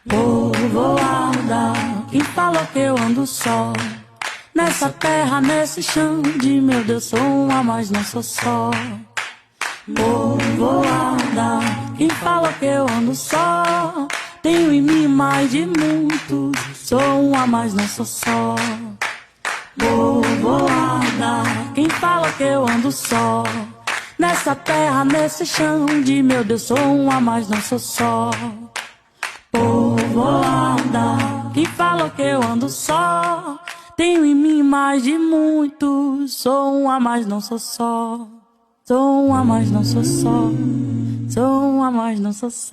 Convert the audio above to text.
Povoada, quem falou que eu ando só? Nessa terra, nesse chão de meu Deus, sou um a mais, não sou só. Povoada, quem falou que eu ando só? Tenho em mim mais de muitos, sou um a mais, não sou só. Povoada, quem fala que eu ando só? Nessa terra, nesse chão de meu Deus, sou um a mais, não sou só. Povoada, quem fala que eu ando só? Tenho em mim mais de muitos, sou um a mais, não sou só. Sou um a mais, não sou só. Sou um a mais, não sou só.